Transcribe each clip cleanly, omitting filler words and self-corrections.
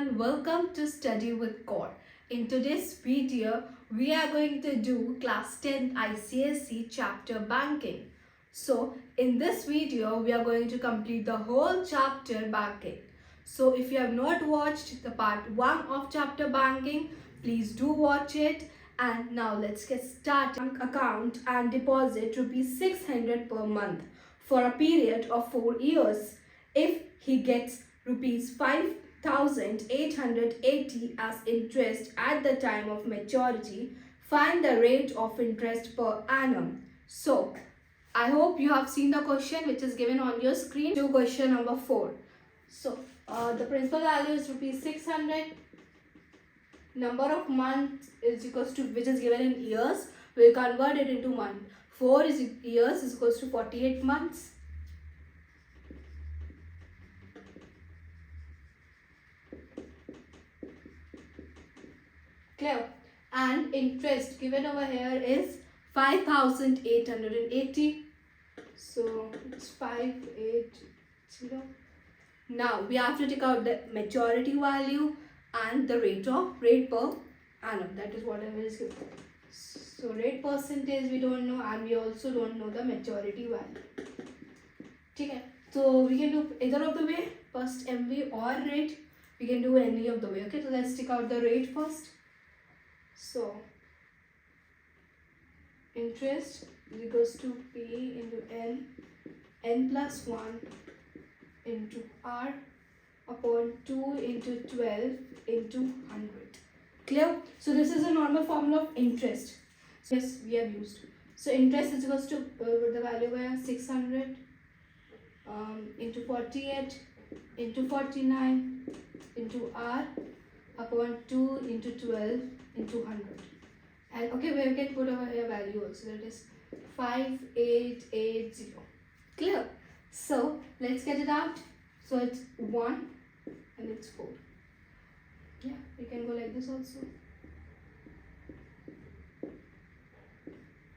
everyone, welcome to Study with Kaur. In today's video, we are going to do class 10 ICSE chapter banking. So in this video, we are going to complete the whole chapter banking. So if you have not watched the part 1 of chapter banking, please do watch it. And now let's get started. Bank account and deposit rupees 600 per month for a period of 4 years. If he gets rupees 5,880 as interest at the time of maturity, find the rate of interest per annum. So, I hope you have seen the question which is given on your screen to question number 4. So, the principal value is rupees 600. Number of months is equals to, which is given in years. We'll convert it into month. 4 years is equals to 48 months. Clear? And interest given over here is 5,880. So it's 580. Now we have to take out the maturity value and the rate per annum. That is whatever is given. So rate percentage we don't know, and we also don't know the maturity value. Okay. So we can do either of the way, first MV or rate. We can do any of the way. Okay, so let's take out the rate first. So interest is equals to P into n plus 1 into R upon 2 into 12 into 100. Clear? So this is a normal formula of interest. So yes, we have used. So interest is equals to the value where 600 into 48 into 49 into R upon 2 into 12 into 100. And okay, we can put over here value also, that is 5880. Clear? So let's get it out. So it's 1 and it's 4. Yeah, we can go like this also.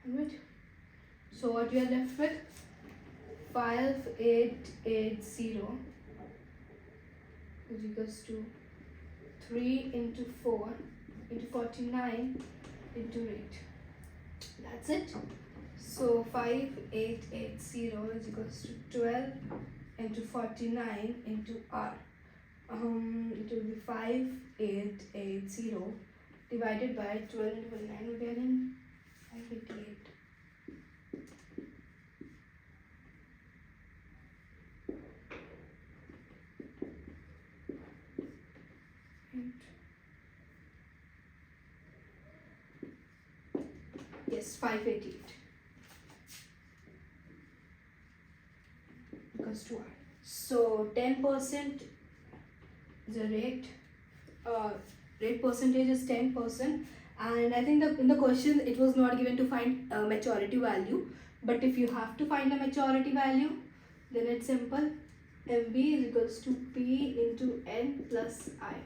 100. So what we are left with? 5880 is equals to 3 into 4 into 49 into rate. That's it. So 5880 is equals to 12 into 49 into R. It will be 5880 divided by 12 into 49. We're getting 588. Yes, 588 equals to R. So 10% the rate. Rate percentage is 10%, and I think in the question it was not given to find maturity value. But if you have to find a maturity value, then it's simple. MB is equals to P into N plus I.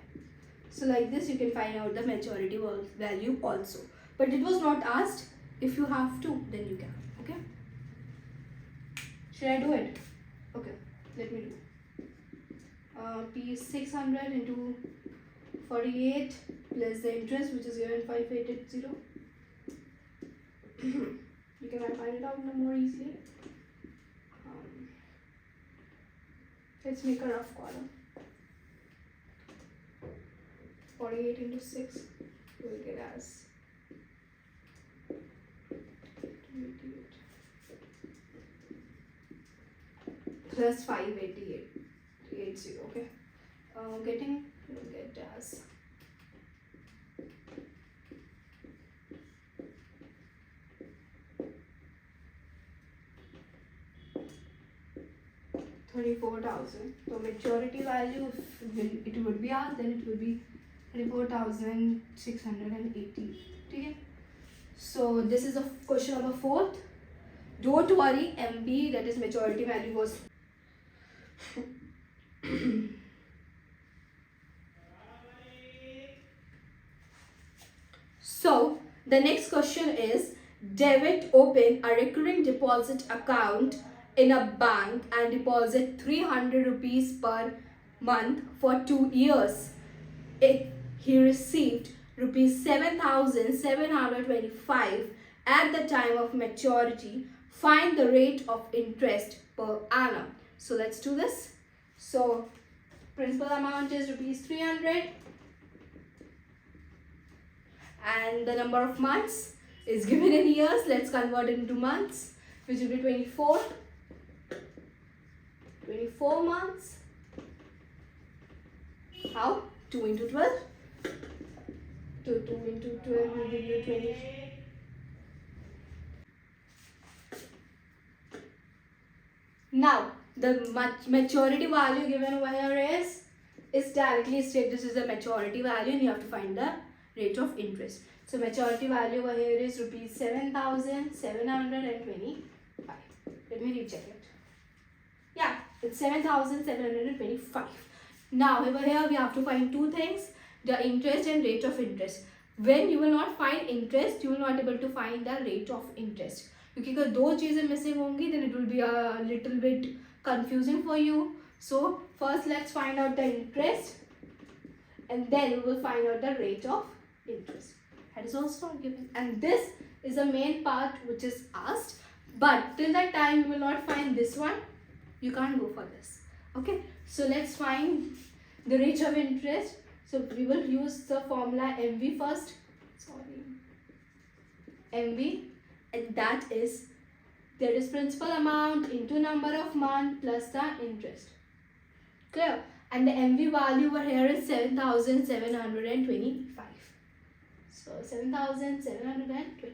So like this you can find out the maturity value also. But it was not asked. If you have to, then you can. Okay. Should I do it? Okay. Let me do. P is 600 into 48 plus the interest, which is given 5880. You can find it out more easily. Let's make a rough column. 48 into 6 will get as 288 plus 58880. Okay. Getting will get as 34,000. So maturity value, if it would be asked, then it would be 34,680. Okay. So this is the question number 4. Don't worry, MB, that is maturity value, was so the next question is, David open a recurring deposit account in a bank and deposit 300 rupees per month for 2 years. he received rupees 7,725 at the time of maturity. Find the rate of interest per annum. So let's do this. So principal amount is rupees 300 and the number of months is given in years. Let's convert it into months, which will be 24 months. How? 2 into 12. 2 into 12 will give you 20. Now, the maturity value given over here is directly stated. This is the maturity value and you have to find the rate of interest. So, maturity value over here is rupees 7,725. Let me recheck it. Yeah, it's 7,725. Now, over here we have to find two things, the interest and rate of interest. When you will not find interest, you will not able to find the rate of interest. क्योंकि अगर दो चीज़ें missing होंगी, then it will be a little bit confusing for you. So, first let's find out the interest and then we will find out the rate of interest. That is also not given. And this is the main part which is asked. But till that time you will not find this one. You can't go for this. Okay. So let's find the rate of interest. So we will use the formula MV first. MV, and that is principal amount into number of months plus the interest. Clear? And the MV value over here is 7,725. So 7,725.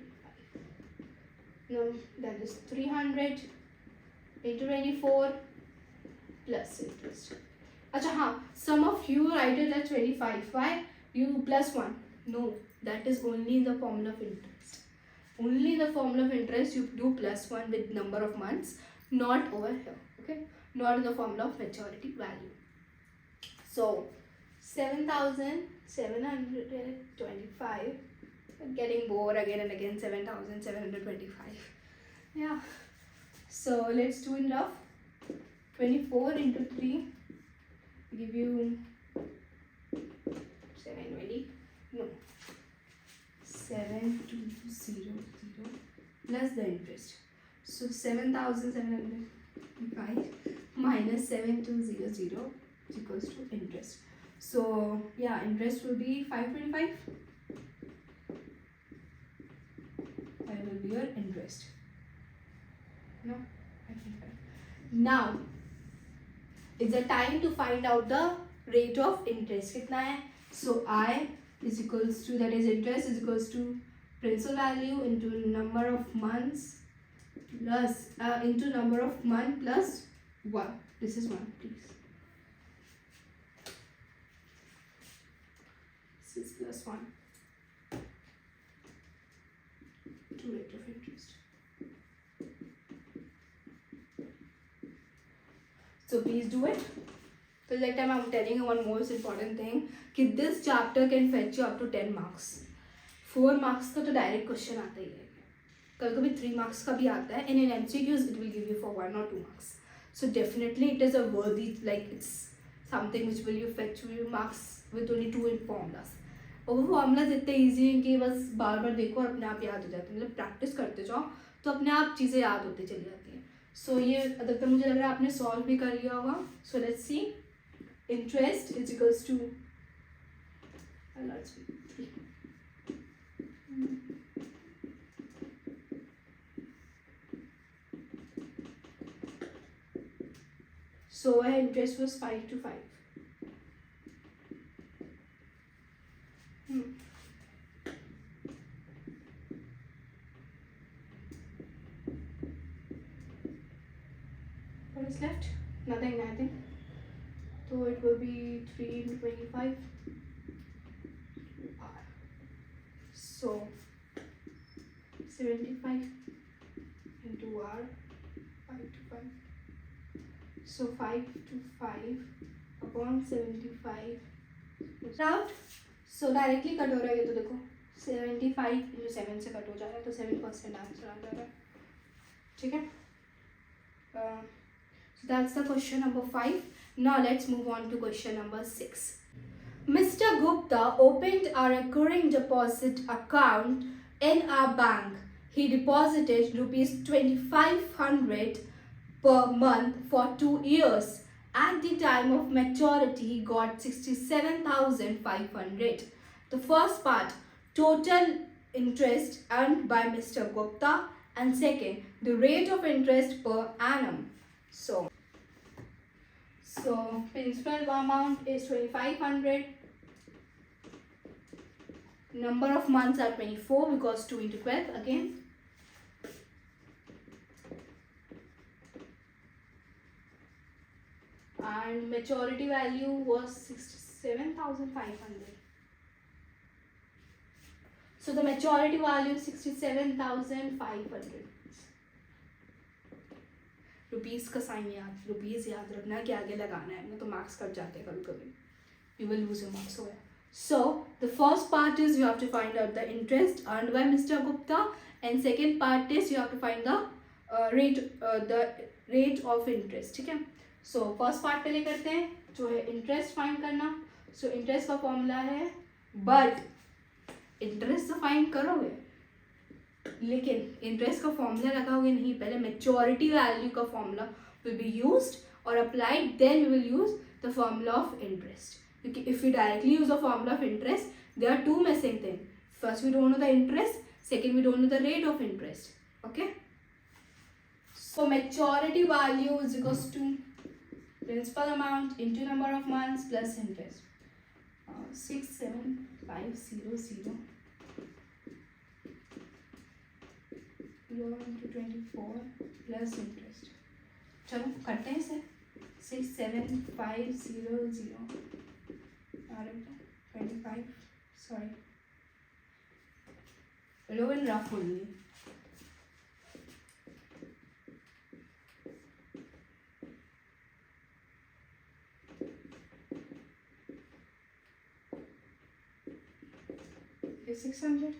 Now that is 300 into 24 plus interest. Acha, हाँ, some of you write it as 25. Why? You plus 1. No, that is only in the formula of interest. Only in the formula of interest you do plus 1 with number of months, not over here. Okay? Not in the formula of maturity value. So 7,725. Getting bored again and again. 7,725. Yeah. So let's do it rough. 24 into 3 give you 720. No. 7,200 plus the interest. So 7,705 minus 7,200 is equals to interest. So yeah, interest will be 525. 5 will be your interest. No, 525. Now it's the time to find out the rate of interest. कितना है? So I is equals to, that is interest is equals to principal value into number of months plus into number of month plus 1. This is 1, please. This is plus 1 to rate of interest. So please do it. Till that time I'm telling you one most important thing, कि this chapter can fetch you up to 10 marks. 4 marks का तो direct question आता ही है. कभी 3 marks का भी आता है. And in MCQs it will give you for 1 or 2 marks. So definitely it is a worthy, like it's something which will you fetch you marks with only 2 formulas. और वो formulas इतने easy हैं कि बस बार बार देखो और अपने आप याद हो जाते हैं. मतलब practice करते जाओ तो अपने आप चीज़ें याद होती चली जाती हैं. So ये अधिकतर मुझे लग रहा है आपने solve भी कर लिया होगा. So let's see. Interest is equals to, let's see. So our interest was 5 to 5. What is left? Nothing. So it will be 3 into 25. So 75 into R, 5 to 5. So 5 to 5 upon 75. Out. So directly cut हो रहा है ये तो देखो 75 into 7 से cut हो जा रहा है तो 7% आंसर आ जा रहा है. ठीक है? So that's the question number 5. Now let's move on to question number 6. Mr. Gupta opened a recurring deposit account in our bank. He deposited rupees 2500 per month for 2 years. At the time of maturity, he got 67,500. The first part, total interest earned by Mr. Gupta, and second, the rate of interest per annum. So principal amount is 2500. Number of months are 24 because 2 into 12 again. And maturity value was 67,500. So the maturity value is 67,500. Rupees का sign याद, rupees याद रखना कि आगे लगाना है, नहीं तो मार्क्स कट जाते हैं कभी कभी. You will lose your marks. So the first part is you have to find out the interest earned by Mr. Gupta, and second part is you have to find the rate of interest. ठीक है. So first part पहले करते हैं जो है interest find करना. So interest का formula है, but interest तो find करोगे लेकिन इंटरेस्ट का फॉर्मूला लगाओगे नहीं. पहले मेच्योरिटी वैल्यू का फॉर्मूला विल बी यूज्ड और applied, then we will use the formula of interest. क्योंकि if you directly use the formula of interest, there are two missing thing. First we don't know the interest, second we don't know the rate of interest. Okay. So maturity value is equals to principal amount into number of months plus interest. 67500 into 24 plus interest. चलो करते हैं इसे. 67500 25, sorry, low and rough only. Okay, 600.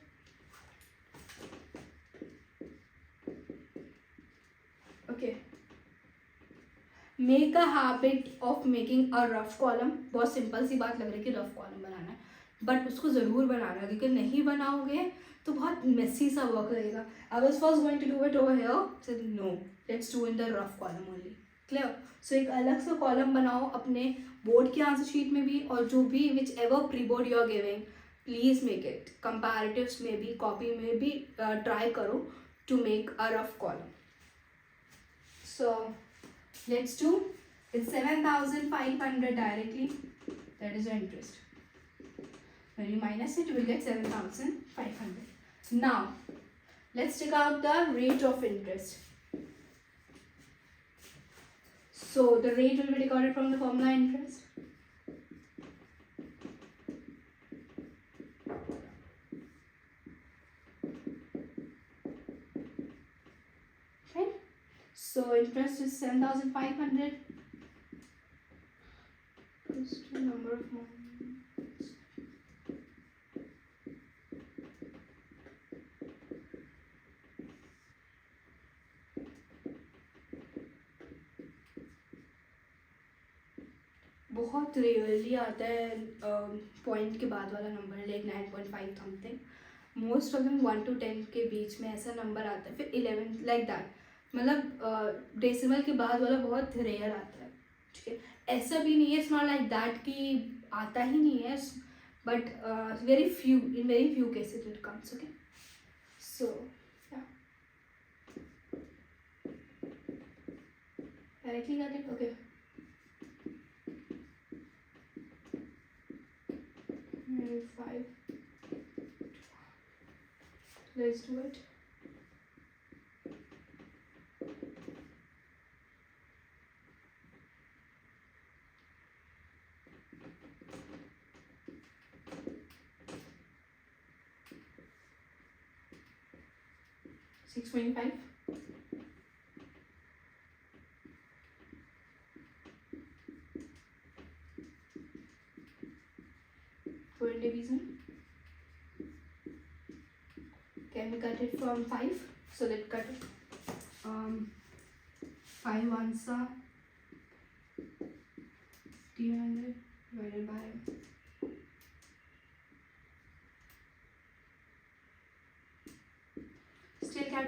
Okay. Make a habit of making a rough column. बहुत simple सी बात लग रही है कि रफ कॉलम बनाना है, बट उसको ज़रूर बनाना है क्योंकि नहीं बनाओगे तो बहुत मेसी सा वर्क रहेगा. I was first going to do it over here, said no, let's do in the rough column only. Clear. So एक अलग सा कॉलम बनाओ अपने बोर्ड के आंसर शीट में भी, और जो भी whichever preboard you are giving, please make it. Comparatives में भी, कॉपी में भी ट्राई करो to make a rough column. So let's do it's 7,500 directly. That is the interest. When you minus it, you will get 7,500. Now let's take out the rate of interest. So the rate will be recorded from the formula interest. So interest is 7,500 plus the number of months. बहुत rarely आता है point के बाद वाला number, like 9.5 something. Most of them 1 to 10 के बीच में ऐसा number आता है. फिर 11 लाइक दैट. मतलब डेसिमल के बाद वाला बहुत रेयर आता है. ठीक है. ऐसा भी नहीं है, इट्स नॉट लाइक दैट कि आता ही नहीं है, but very few, in very few cases it comes. Okay. So directly got it. Okay. Maybe 5. Let's do it. $625. For division, can we cut it from 5? So let's cut it. 5 ones are 300 divided by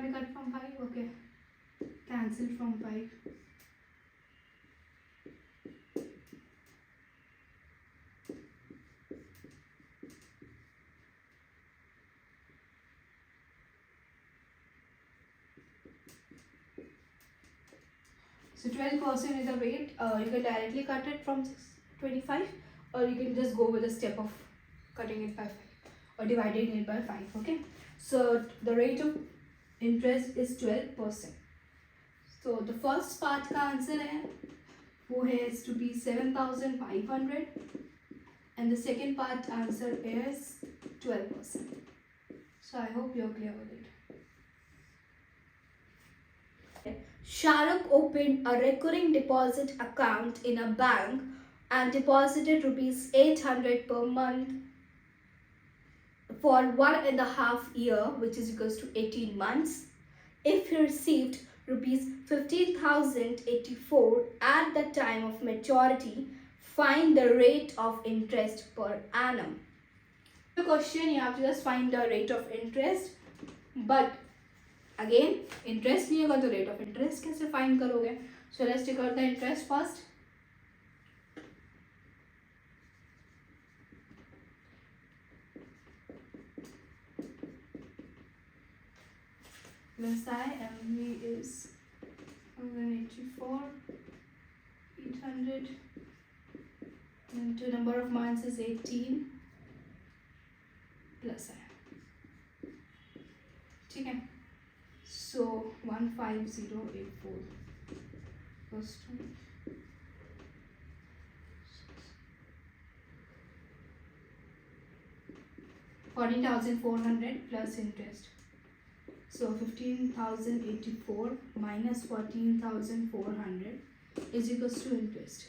5 be cut from 5? Okay. Cancel from 5. So 12% is the rate. You can directly cut it from 25, or you can just go with the step of cutting it by 5 or dividing it by 5. Okay. So the rate of interest is 12%. So the first part का answer है वो है rupees 7,500, and the second part answer is 12%. So I hope you're clear with it. Shahrukh opened a recurring deposit account in a bank and deposited rupees 800 per month for 1.5 years, which is equals to 18 months. If he received rupees 15,084 at the time of maturity, find the rate of interest per annum. The question, you have to just find the rate of interest, but again interest नहीं होगा तो rate of interest कैसे find करोगे? So let's take out the interest first. Plus I, MV is 184, 800, into number of months is 18, plus I. ठीक है? So 15084 plus 2. 14,400 plus interest. So 15,084 minus 14,400 is equals to interest.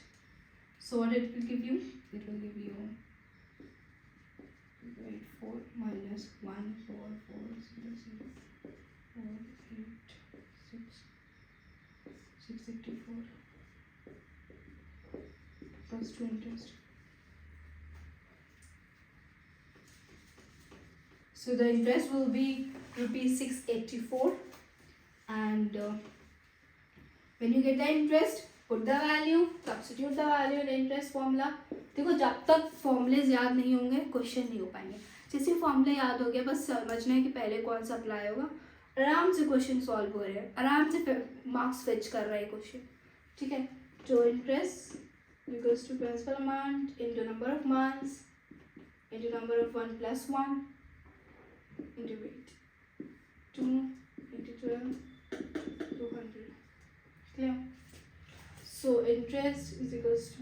So what it will give you? It will give you 4 minus 14400 4 8 6 684 plus 2 interest. So the interest will be rupees 684, and when you get the interest, put the value, substitute the value in interest formula. देखो जब तक formulas याद नहीं होंगे question नहीं हो पाएंगे. जैसे फॉर्मूले याद हो गया, बस समझना है कि पहले कौन सा अप्लाई होगा, आराम से क्वेश्चन सॉल्व हो रहे हैं, आराम से मार्क्स फेच कर रहा है क्वेश्चन. ठीक है. तो interest equals to principal amount into number of months into number of 1 plus 1 into weight. 2 into 12, 200. Clear? So interest is equals to,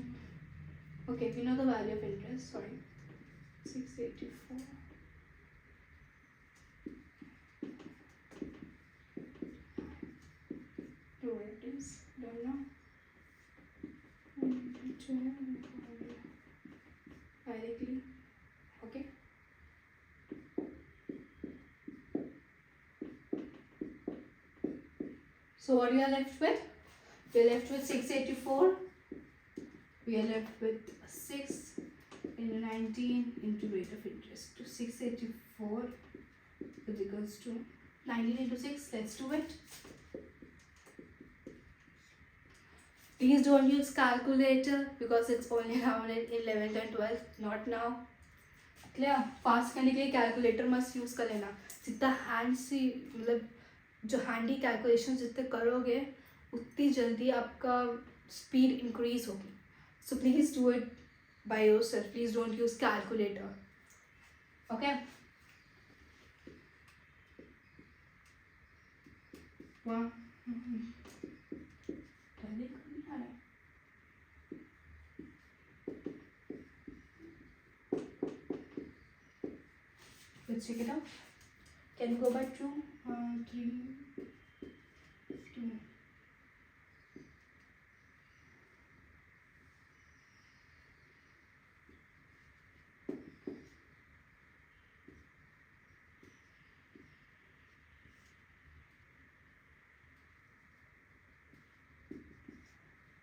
okay, we know the value of interest, sorry, 684. Derivatives, don't know. 200 directly. Okay. So what we are left with? We are left with 684. We are left with 6 into 19 into rate of interest. So 684 is equals to 19 into 6. Let's do it. Please don't use calculator because it's only around in 11th and 12th, not now. Clear? Fast करने के लिए calculator must use कर लेना. जितना hand से मतलब जो handy calculation जितने करोगे उतनी जल्दी आपका स्पीड इंक्रीज होगी. So please do it by yourself. Please don't use calculator. Okay. Let's check it out. Can you go by 2, 3, 2.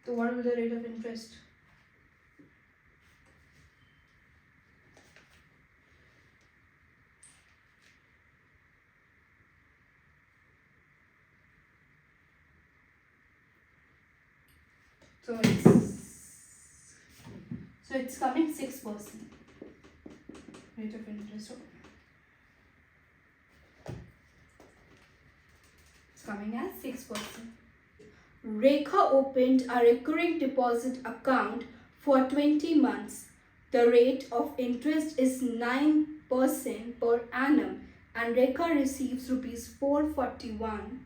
So what will the rate of interest? So it's coming 6% rate of interest. It's coming as 6%. Rekha opened a recurring deposit account for 20 months. The rate of interest is 9% per annum and Rekha receives rupees 441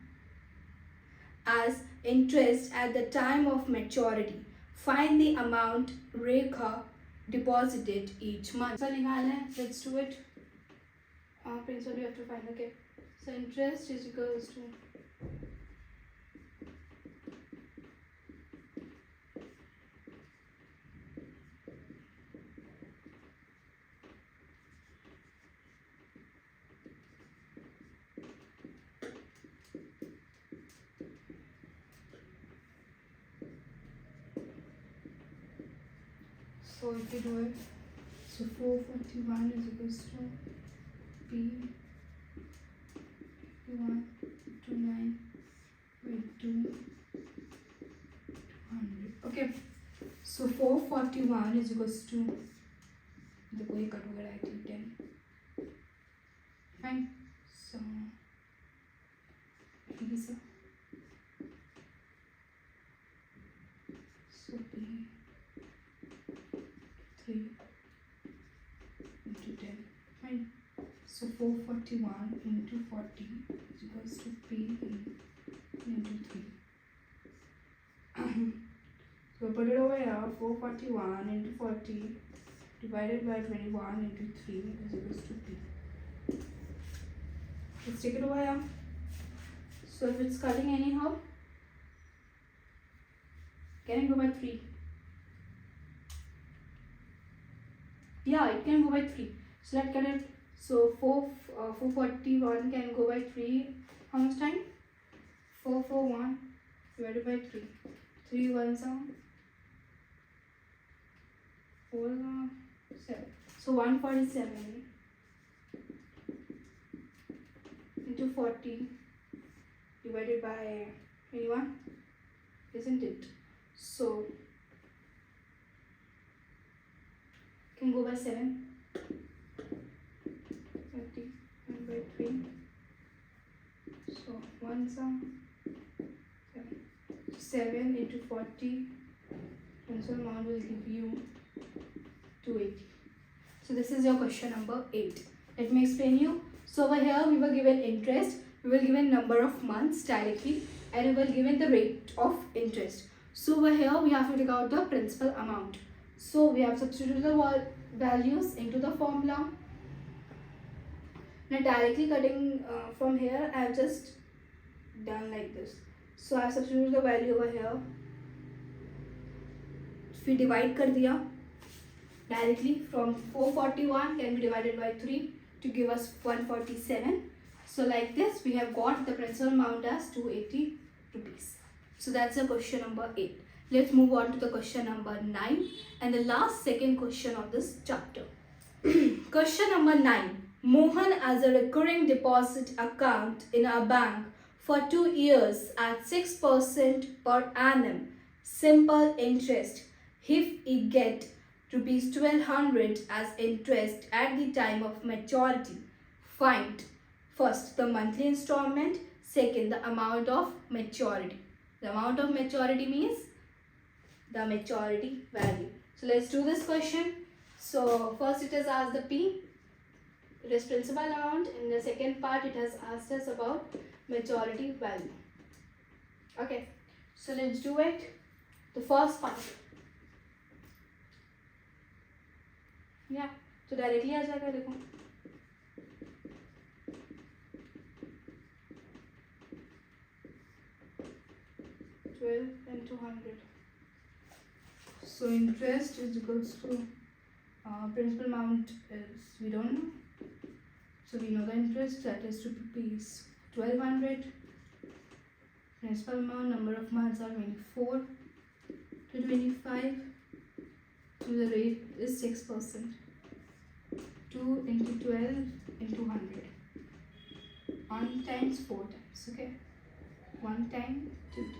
as interest at the time of maturity. Find the amount Rekha deposited each month. So let's do it. Principal you have to find. Okay. So interest is equals to so if you do it, so 441 is equals to P 1 to 9 by 200. Okay, so 441 is equals to the कोई cut होगा right 10. Fine. So ठीक है sir. So P 3 into 10. Fine. So 441 into 40 is equals to P into 3. So put it over here. 441 into 40 divided by 21 into 3 is equals to P. Let's take it over here. So if it's cutting anyhow, can it go by 3? Yeah, it can go by 3. So let's cut it. So 441 can go by 3. How much time? 441 divided by 3. 3 ones are 4 7. So 147 into 40 divided by 21, isn't it? So can go by 7. 30 by 3. So 1 sum 7. 7 into 40. Pencil amount will give you 280. So this is your question number 8. Let me explain you. So over here we were given interest, we were given number of months directly, and we were given the rate of interest. So over here we have to take out the principal amount. So we have substituted the values into the formula. Now directly cutting from here, I have just done like this. So I have substituted the value over here. फिर divide कर दिया directly from 441 can be divided by 3 to give us 147. So like this we have got the principal amount as 280 rupees. So that's the question number 8. Let's move on to the question number 9 and the last second question of this chapter. Question number 9. Mohan has a recurring deposit account in a bank for 2 years at 6% per annum simple interest. If he get rupees 1200 as interest at the time of maturity, find first the monthly installment, second the amount of maturity. The amount of maturity means the maturity value. So let's do this question. So first it has asked the P, it is principal amount. In the second part it has asked us about maturity value. Okay, so let's do it. The first part. Yeah, तो directly आ जाएगा देखो. into 100. So interest is equals to principal amount is we don't know. So we know the interest that is rupees 1200. Principal amount, number of months are 24 to 25. So the rate is 6%. 2 into 12 into 100. 1 times 4 times. Okay. 1 time, 2 times.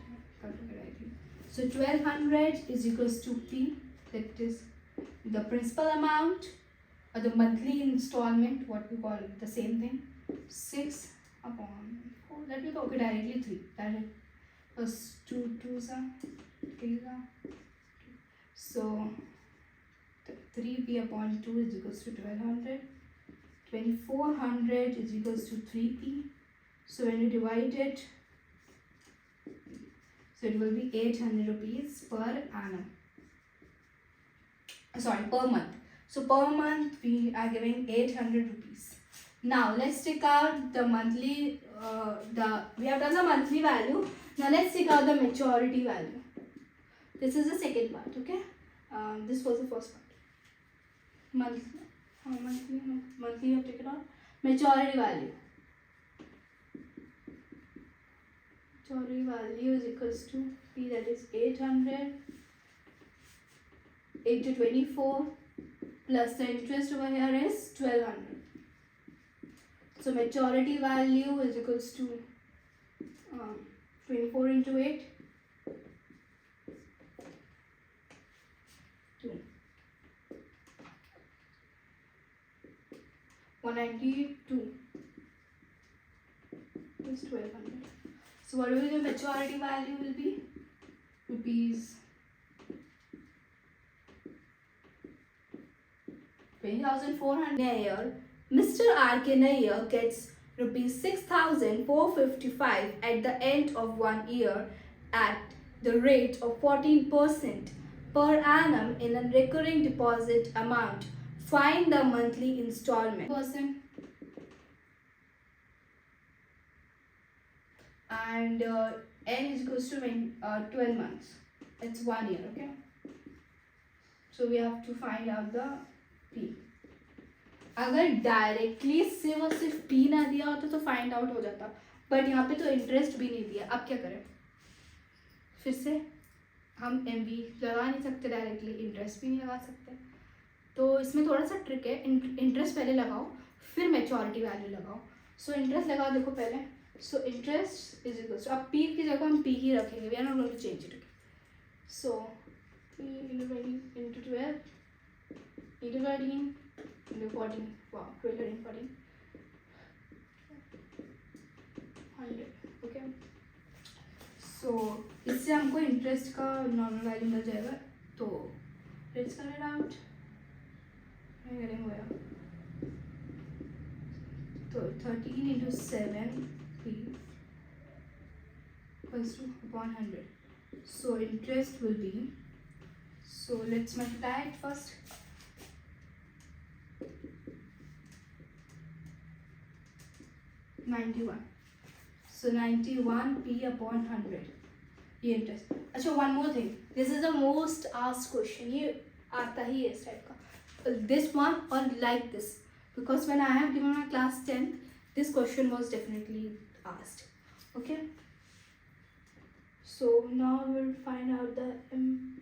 So 1200 is equals to P, that is the principal amount or the monthly installment, what we call it, the same thing, 6 upon 4. Let me talk it directly 3. That is plus 2 2s are 3s are. So 3P upon 2 is equals to 1200. 2400 is equals to 3P. So when you divide it, so it will be 800 rupees per annum. Sorry, per month. So per month we are giving 800 rupees. Now let's take out the monthly, we have done the monthly value. Now let's take out the maturity value. This is the second part, okay? This was the first part. Monthly you have taken out. Maturity value. Maturity value is equals to P, that is 800 into 24 plus the interest over here is 1200. So maturity value is equals to 24 into 8, 2. 192 is 1200. So what will the maturity value will be? Rupees 20,400 a year. Mr. Ark in a year gets rupees 6,455 at the end of 1 year at the rate of 14% per annum in a recurring deposit amount. Find the monthly installment. And N is equals to 12 months. It's 1 year, okay? So we have to find out the P. अगर directly सिर्फ और सिर्फ P ना दिया होता तो find out हो जाता, बट यहाँ पे तो इंटरेस्ट भी नहीं दिया. अब क्या करें? फिर से हम MB लगा नहीं सकते डायरेक्टली, इंटरेस्ट भी नहीं लगा सकते. तो इसमें थोड़ा सा ट्रिक है. इंटरेस्ट पहले लगाओ, फिर मैच्योरिटी वैल्यू लगाओ. सो इंटरेस्ट लगाओ, देखो पहले. So interest is equals to, अब P की जगह हम P ही रखेंगे, we are not going to change it. So P into 20 into 12 into 13 into 14. Wow, 12, 13, 14. 100. Okay. So इससे हमको इंटरेस्ट का नॉर्मल वैल्यू मिल जाएगा. तो लेट्स कट इट आउट. मैं करेंगे तो 13 into 7P equals to 100. So interest will be, so let's multiply it first. $91. So 91P upon 100. ये interest. अच्छा, one more thing. This is the most asked question. ये आता ही है इस टाइप का. This one or like this, because when I have given my class 10th, this question was definitely asked. Okay. So now we'll find out the M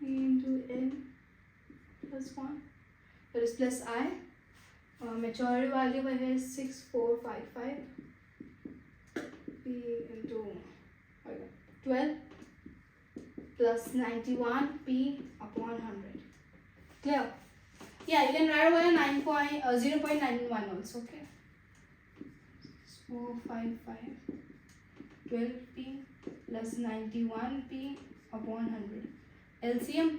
into N plus 1. That is plus I. Maturity value by here is 6,455. P into 12 plus 91P upon 100. Clear? Yeah, you can write over 0.91 also. Okay. 455 12P plus 91P upon 100. LCM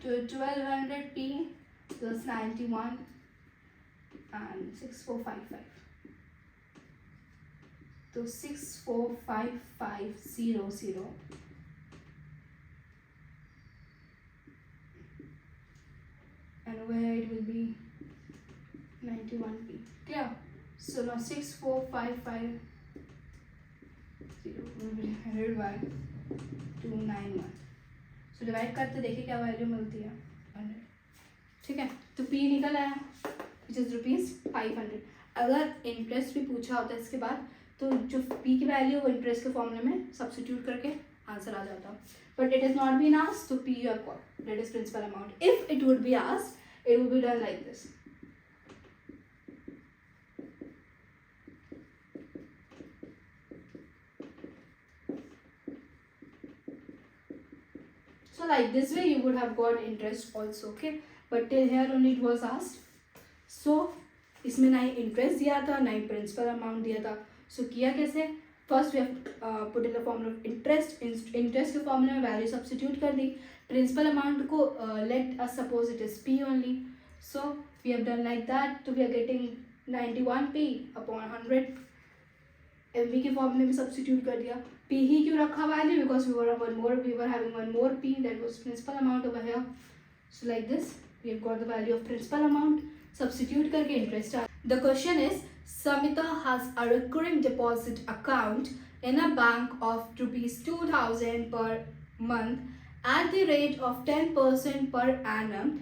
to 1200P plus 91 and 6,455. So 6,45500 and where it will be 91P. Clear? So now 6,455 will be divided by 291. So divide करते देखिए क्या value मिलती है. 100. ठीक है, तो P निकल आया विच इज ₹500. अगर इंटरेस्ट भी पूछा होता है इसके बाद तो जो P की वैल्यू वो इंटरेस्ट के फॉर्मूले में सब्स्टिट्यूट करके आंसर आ जाता. But it is not been asked, तो P you have got, that is principal amount. If it would be asked, it would be done like this. So like this way you would have got interest also. Okay, but till here only it was asked. So इसमें ना ही interest दिया था ना ही principal amount दिया था. So किया कैसे? First we have put in the formula of interest. Interest के फॉर्मूला में वैल्यू सब्स्टिट्यूट कर दी. प्रिंसिपल अमाउंट को let us suppose it is P only. So we have done like that. तो we are getting 91p upon 100. MV के फॉर्मूले में substitute कर दिया. p ही क्यों रखा value? Because we were having one more p that was principal amount over here. So like this we have got the value of principal amount. Substitute करके interest आ. The question is Samita has a recurring deposit account in a bank of rupees 2000 per month at the rate of 10% per annum.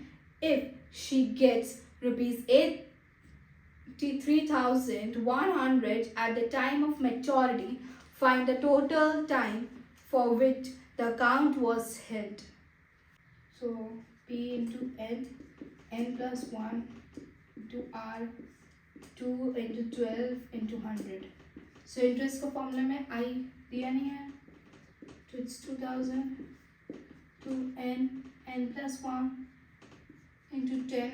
If she gets rupees 83,100 at the time of maturity, find the total time for which the account was held. So P into n plus 1 into R 2 into 12 into 100. So interest का formula में आई दिया नहीं है. तो it's 2000 to n plus 1 into 10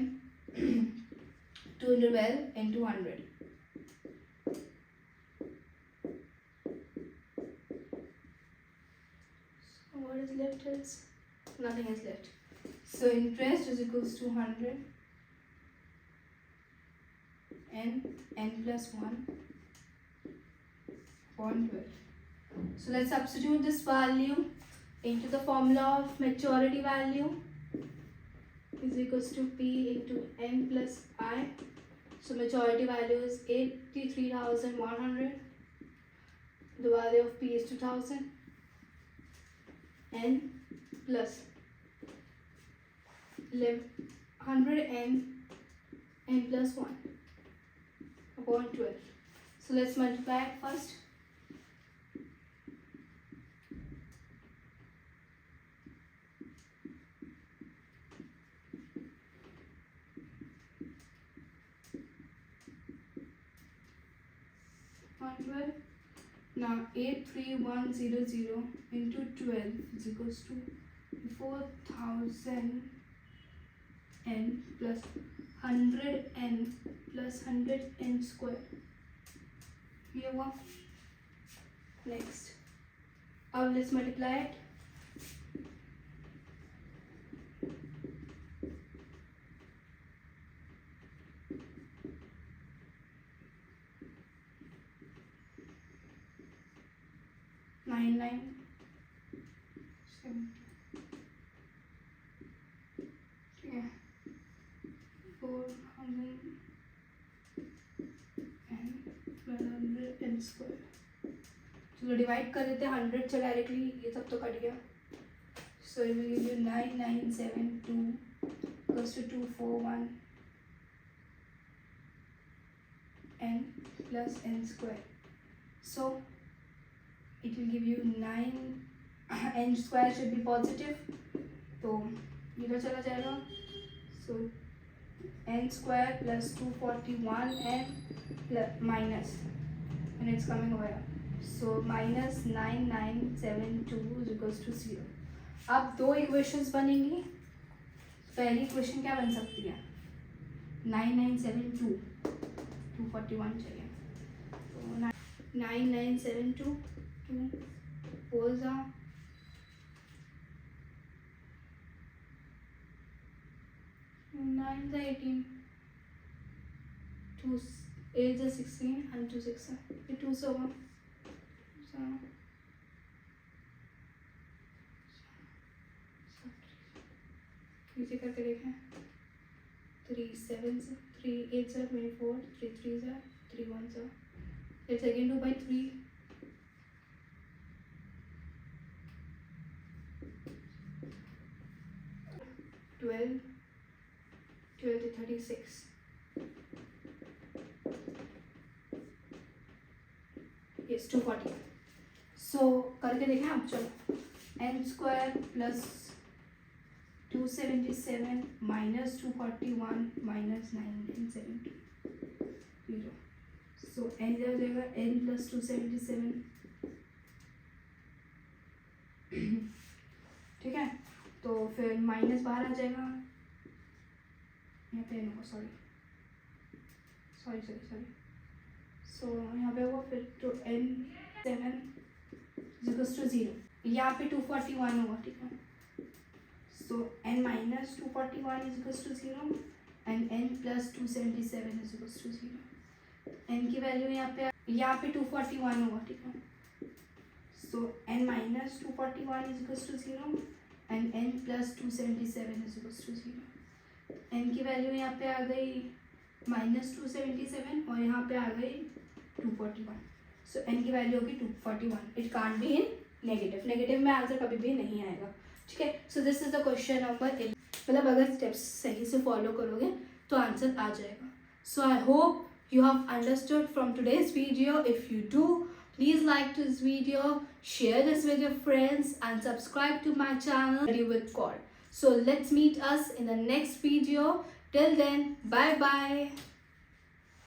2 into 12 into 100. So what is left is nothing is left. So interest is equals to 100 n plus 1 upon 12. So let's substitute this value into the formula of maturity value is equals to p into n plus I. So maturity value is 83,100. The value of p is 2000. N plus 100 n plus 1 upon 12. So let's multiply it first. Now 83100 into 12 is equals to 4000 n plus 100 n plus 100 n square. Here one. Next. Now let's multiply it. Nine nine 70. Yeah. 400 and 1200 n square. चलो divide कर देते हैं 100 से directly. ये सब तो cut गया. So it will give you 9972 equals to 241 n plus n square. So it will give you 9 n square should be positive. तो इधर चला जाएगा. So n square plus 241 n plus minus and it's coming over here. So minus 9972 is equals to 0. अब दो equations बनेंगी. पहली equation क्या बन सकती है? 9972 241 चाहिए. तो 9972 2 4s are 9 is 18 2 8 is 16 and 2 6 ये 2 से होगा. So नीचे करके देखें. 3 7 से 3 8 से 24 3 3 से 3 1 से. Let's again do by 3. 12 12 to 36. Yes, 240. So करके देखें आप. चलो n square plus 277 minus 241 minus 970 0. So n इधर जाएगा. n plus 277. ठीक है. तो फिर माइनस बाहर आ जाएगा, यहाँ पे no sorry sorry sorry sorry so यहाँ पे होगा फिर तो n7 इक्वल्स टू 0, यहाँ पे 241 होगा, ठीक है। So n minus 241 is equals to 0 and n plus 277 is equals to 0। n की वैल्यू यहाँ पे 241 होगा, ठीक है। So n minus 241 is equals to 0 and n plus 277 is equals to 0। n की वैल्यू यहाँ पे आ गई माइनस 277 और यहाँ पे आ गई 241। सो n की वैल्यू होगी 241। It can't be in negative, negative में आंसर कभी भी नहीं आएगा, ठीक है। So this is the question number 11। मतलब अगर स्टेप्स सही से फॉलो करोगे तो आंसर आ जाएगा। So I hope you have understood from today's video. If you do, please like this video, share this with your friends and subscribe to my channel Study with Kaur. So let's meet us in the next video. Till then, bye bye.